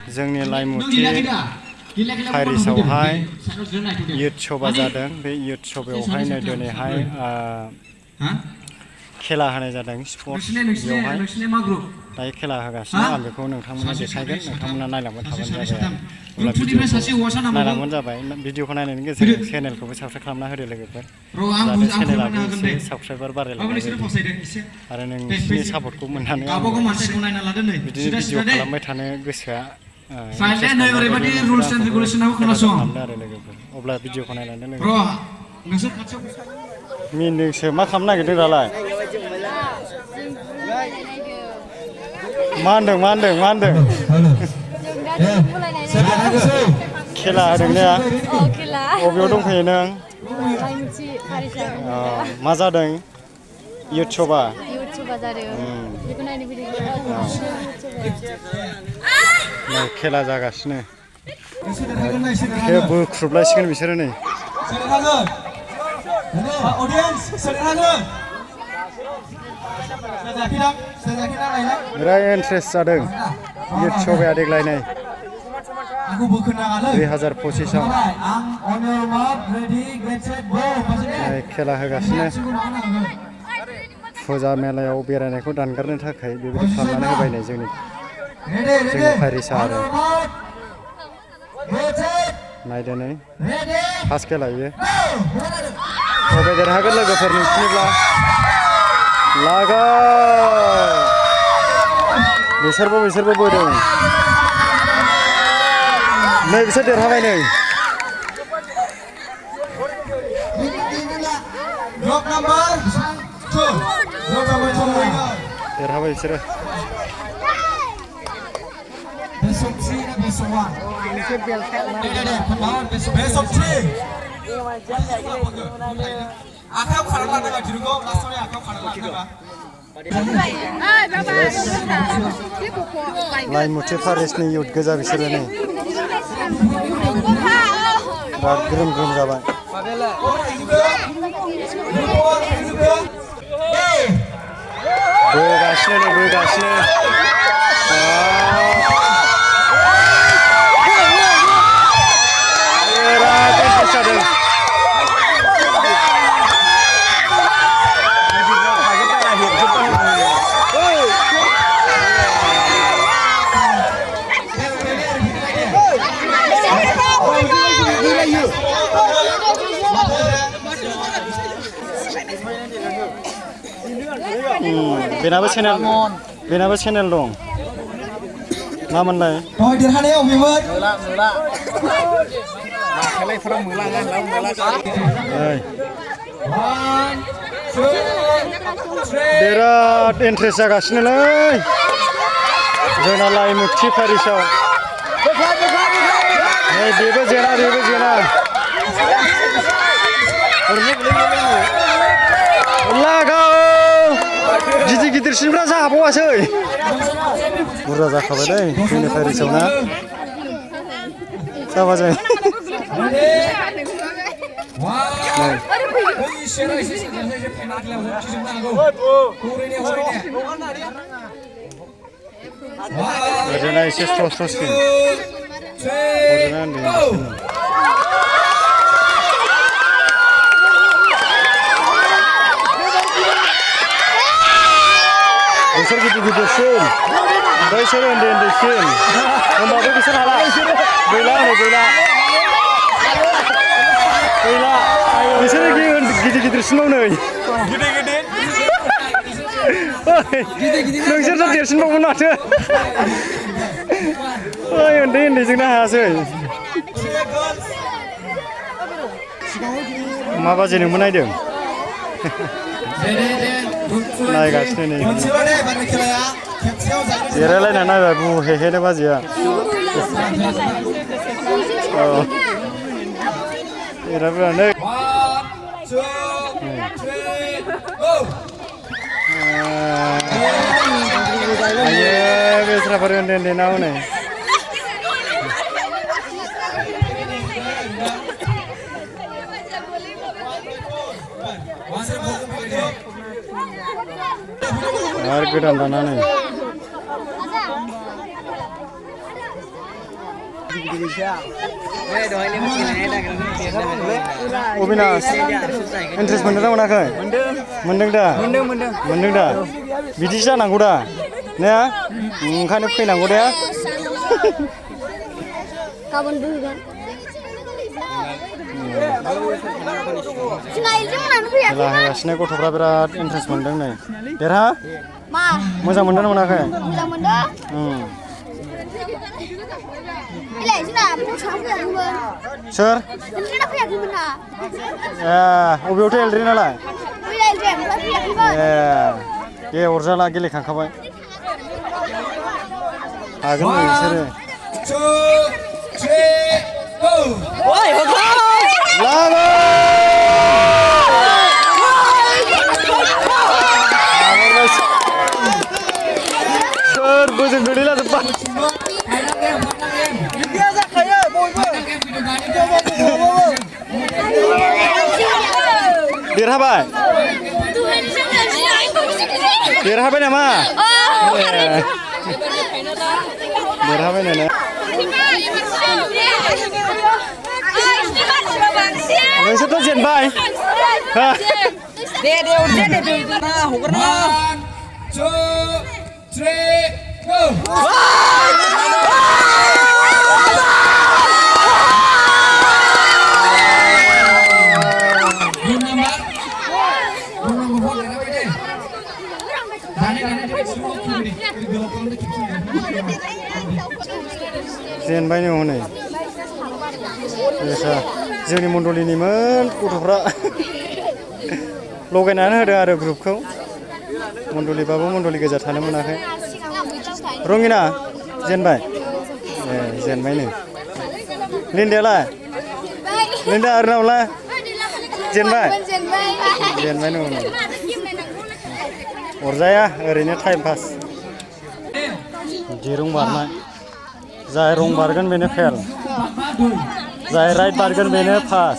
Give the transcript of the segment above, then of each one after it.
जोंनि लाइमुथि पेरिसावहाय युथ सभा जादों बे युथ सभायावहायनो दिनैहाय खेला होनाय जादों स्पर्ट्स बेयावहाय दायो खेला होगासिनो आं बेखौ नोंथांमोननो देखायगोन नोंथांमोना नायलांबाय थाबानो जाबाय आरो अब्ला भिडिअखौ नायलांबानो जाबाय भिडिअखौ नायनायनि गेजेरजों चेनेलखौबो साबस्क्राइब खालामना होदो लोगोफोर जाहाथे चेनेलाबो एसे साबस्क्राइबार बारायलांनाय बायदि आरो नोंसिनि सापर्टखौ मोननानै बिदिनो भिडिअ खालामबाय थानो गोसोआ खालामदों आरो लोगोफोर अब्ला भिडिअखौ नायलांदों लोगोफोर मिनिंसो मा खालामनो नागिरदों दालाय मा होनदों खेला होदों ने बबेयाव दंफैयो नों मा जादों युथ सभा खेला जागासिनो बोख्रुबलायसिगोन बिसोरो नै बिराद इन्ट्रेस्ट जादों युथ सभाया देग्लाय नै 2025आव खेला होगासिनो फुजा मेलायाव बेरायनायखौ दानगारनो थाखाय बेबायदि खालामनानै होबाय नै जोंनि पेरिसा आरो नायदो नै फार्स्ट खेला इयो अबे देरहागोन लोगोफोर नोंसिनिब्ला लागा बिसोरबो बोदों नै बिसोर देरहाबाय नै देरहाबाय बिसोरो लाइमुथि पेरिसनि युथ गोजा बिसोरो नै बिराद ग्रोम जाबाय बोगासिनो बिराद इन्ट्रेस्ट जादों बेनाबो चेनेल दं मामोनलाय देरहानायाव अबेमोन बिराद इन्ट्रेस्ट जागासिनोलै जोंना लाइमुथि पेरिसाव बेबो जेना लागाव गिदिरसिनफ्रा जाबावासै बुरजा जाखाबाय दै जोंनि पेरिसाव ना जाबा जायो ओरैनो एसे स्र' बिसोर गिदिरसिन बैसोर उन्दैसिन होमबाबो बिसोर हाला गैला बिसोरो गिदिरसिनबाव नै नोंसोरथ' देरसिनबावमोन माथो उन्दैजोंनो हायासै मा बाजिनोमोन नायदों नायगासिनो नै जिरायलायना नायबाय बुहेहेनो बाजिया नै बेस्राफोर उन्दै ना हनै आरो गोदान दानानै अबिनाश इन्ट्रेस्ट मोनदों ना मोनाखै मोनदों दा मोनदों दा बिदिसो जानांगौ दा ने ओंखायनो फैनांगौ दे गाबोन फैगोन खेला होगासिनो गथ'फ्रा बिराद इन्ट्रेस्ट मोनदों नै देरहा मा मोजां मोनदों ना मोनाखै मोजां मोनदों इलाय जोंना मोसानो फैयाखैमोन सोर एलड्रेना फैयाखैमोन ना अबेयावथो एलड्रेनालाय फैयाखैमोन दे अरजाला गेलेखांखाबाय हागोन नै बिसोरो सोर बोजों गोलैलाजोब्बाय देरहाबाय देरहाबाय नामा देरहाबाय नामा नोंसोरथ' जेनबाय दे हगारना 1 2 3 go जेनबाय नो हनै जोंनि मण्डलिनिमोन गथ'फ्रा लगायनानै होदों आरो ग्रुपखौ मण्डलिबाबो मण्डलि गोजा थानो मोनाखै रंगिना जेनबाय जेनबाय नो लिन्दायालाय लिन्दा आरोनावलाय जेनबाय जेनबाय नो हनै अरजाया ओरैनो टाइम पास दिरुं बारनाय जाय रं बारगोन बेनो फेल जाय राइट बारगोन बेनो पास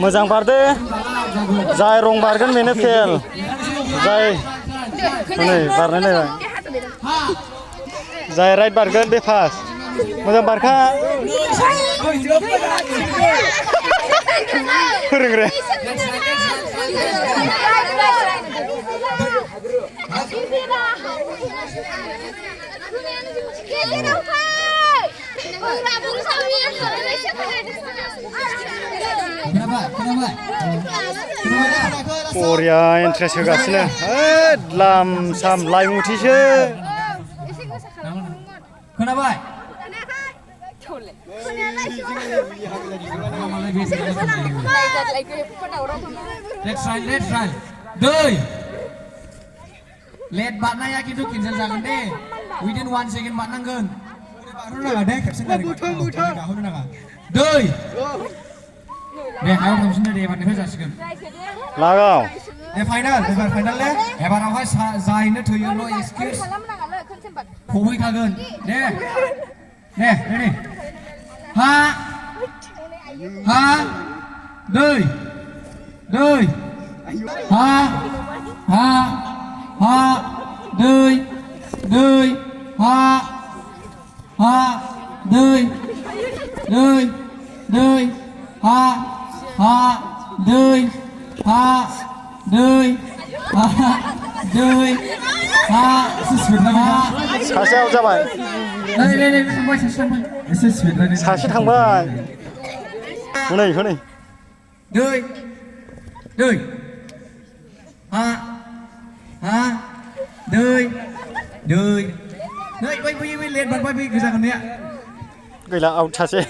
मोजां बारदे जाय रं बारगोन बेनो फेल जाय नै बारनाय नायबाय जाय राइट बारगोन बे पास मोजां बारखा फोरोंग्रा बरिया इन्ट्रेस्ट होगासिनो लाम साम लाइमुथिसो खोनाबाय दै लेट बारनाया खिन्थु केन्सेल जागोन दे उइदिन 1 सेकेन्ड बारनांगोन बारहोनो नाङा दे खेबसे गाहोनो नाङा दै दे हायाव थांफिनदो दे एबारनिफ्राय जासिगोन लागाव दे फाइनाल एबार फाइनाल दे एबारावहाय जायनो थैयो नो एक्सकिउज फबैखागोन दे दे रेडि हा हा दै दै हा हा हा दै दै हा ha dơi dơi dơi ha dơi ha dơi ha dơi ha सासेयाव जाबाय सासे थांबाय हनै हनै दै दै ha दै दै नै बै लेट बारबाय बै गोजा गाननाया गैला आउट सासे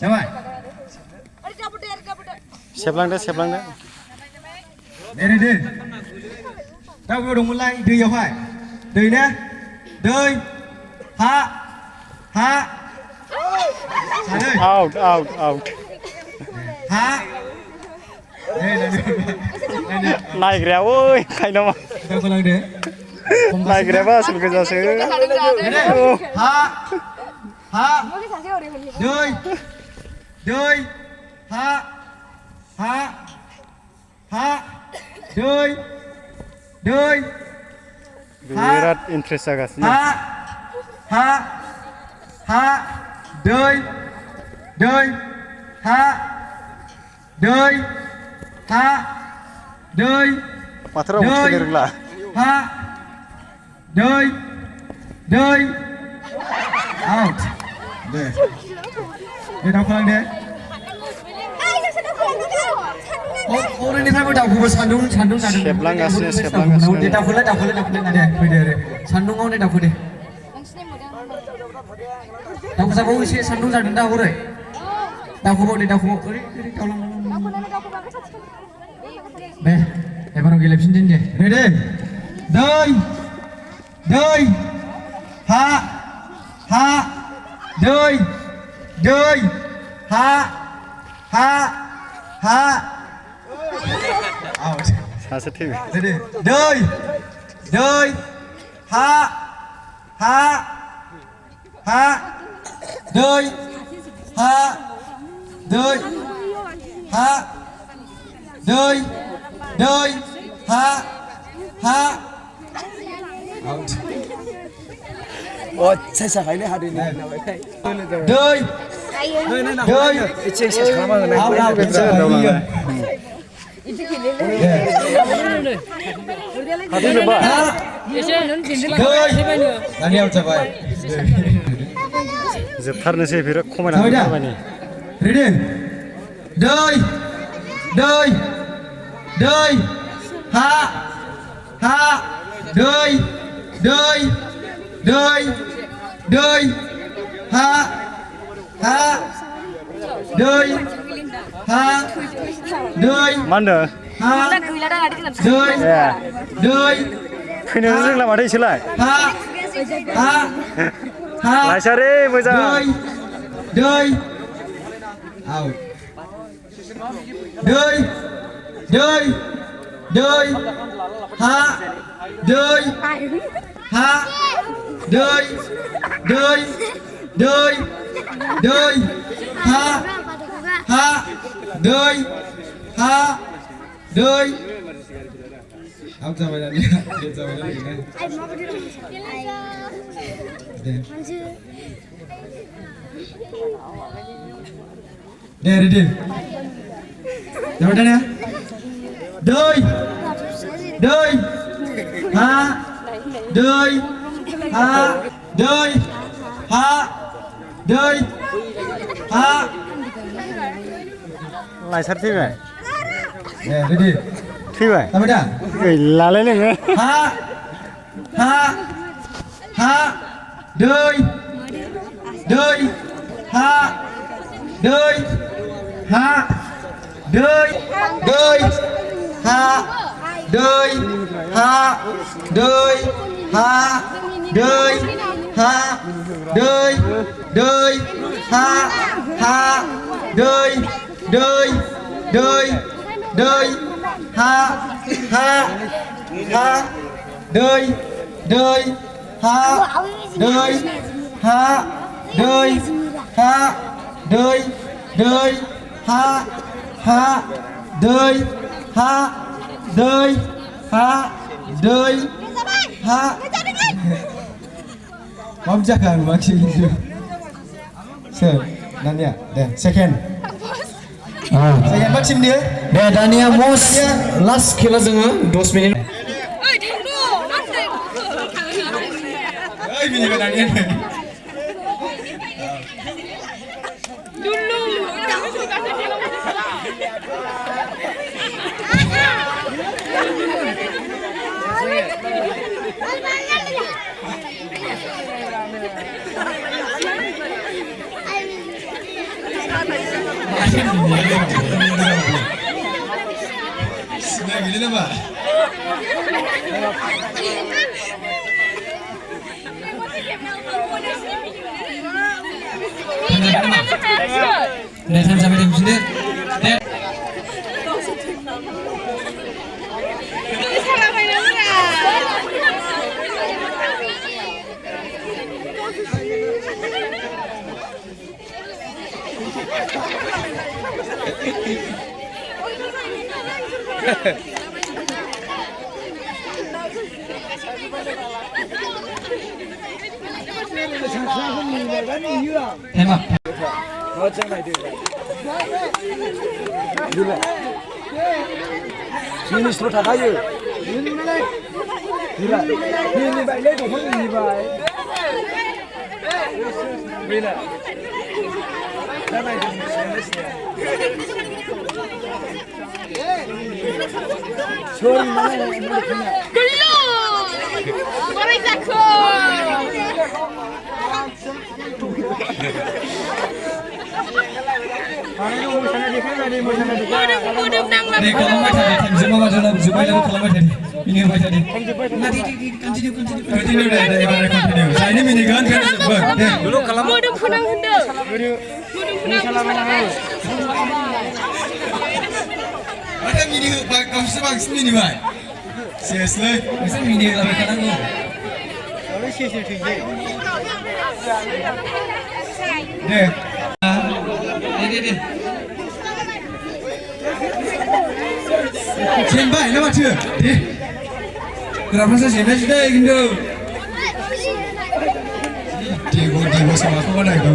जाबाय सेबलांदो सेबलांदो दे दा बबेयाव दंमोनलाय दैयावहाय दै ने दै हा आउट आउट आउट हा नायग्राया ओइ खायनामा दावगालांदो नायग्रायाबा आसोल गोजासो हा दै दै हा दै दै बिराद इन्ट्रेस्ट जागासिनो हा दै हा दै हा दै माथो रावबो थैनो रोंला हा दै आउट दे दावखोलां दे हरनिफ्रायबो दावखोबो सान्दुं जादों सेबलांगासिनो दे दावखोलाय ना दे फैदो ओरै सान्दुङाव दे दावखो दे दावखोजाबाव एसे सान्दुं जादों दा हरै दावखोबाव ओरै दावलां दे एबाराव गेलेफिनदों दे रेडि दै हा दै हा आउट सासे थैबाय रेडि दै हा दै हा आउट साइसाखायनो हादैनि दै एक्सारसाइस खालामनांगोन जोबथारनोसै बिराद खमायनानै जाबाय नै रेडि दै हा दै हा दै मा होनदों फैनो रोंला माथो इसोरलाय लायसारे मोजां दै आउट दै हा दै ha đời đời đời đời ha đời ha đời ông sao vậy đi sao vậy đi đi đâu đây nè đời đời ha đời ha đời ha đời ha lại sát thế này nè đi đi thế vậy tao mới đã gửi là lên này ha ha ha đời đời ha đời ha đời đời ha đời ha đời ha đời ha đời đời ha ha đời đời đời đời ha ha ha đời đời ha đời ha đời ha đời đời ha ha đời ha đời ha đời ha Om jangan maksud itu. Sir, Dania, then second. Second maksim dia. Deh Dania most last kila जोङो 10 minit. Oi, थांदो मानदे. Oi, bini ka Dania. Dulu. Sudah gini dah, Pak. Dah sampai di sini. Time आप मिनिस्ल' थाखायो मिनिबायलै दंफां मिनिबाय बेना दा नायदों 글로 머리 잡고 모름 낭만 네 खालामबाय थादो टाइमजों माबा जोंना जोबबायलाबो खालामबाय थादो बिनि होबाय थादो कन्टिनिउ दे कन्टिनिउ जायनो मिनिगोन बे जोबगोन दे 모름 분황 흔들 모름 분황 माथो मिनि गावसो बांसिन मिनिबाय सेसलै नोंसोर मिनिलाबाय थानांगौ दे दे जेनबाय ना माथो दे गोराफ्रासो जेननायसो दे खिन्थु देग' सामाखौ बानायगौ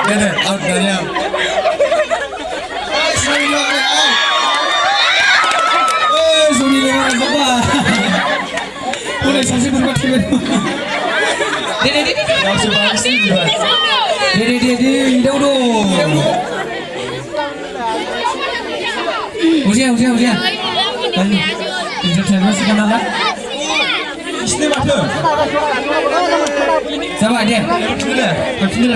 दे आउट दानिया सनि लेङा बाबा बोरै सासे बोरैबा थैबाय दे गावसो बांसिन मिनिबाय दे हिन्जाव दं उजिया हिन्जाव थांग्रा सिगां नालाय बिसिनि माथो जाबाय दे थांफिनदो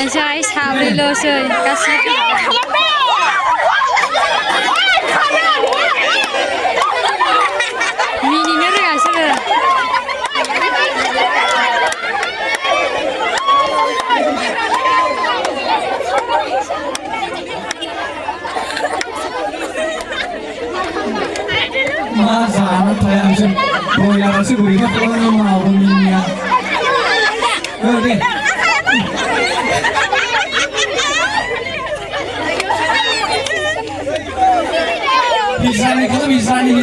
जाय साब्रैल'सै गासिबो मिनिनो रोङासो मा जानो थाया नोंसोर बयलारासो बोरैबा खालामनो मावो मिनिया दे Hizrani kalau Hizrani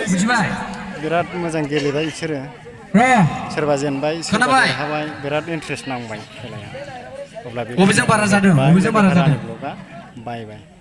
बुजिबाय बिराद मोजां गेलेबाय बिसोरो सोरबा जेनबाय सोरबा देरहाबाय बिराद इन्ट्रेस्ट नांबाय खेलाया अब्ला बबेजों बारा जादों बबेजों बारा जादों बाय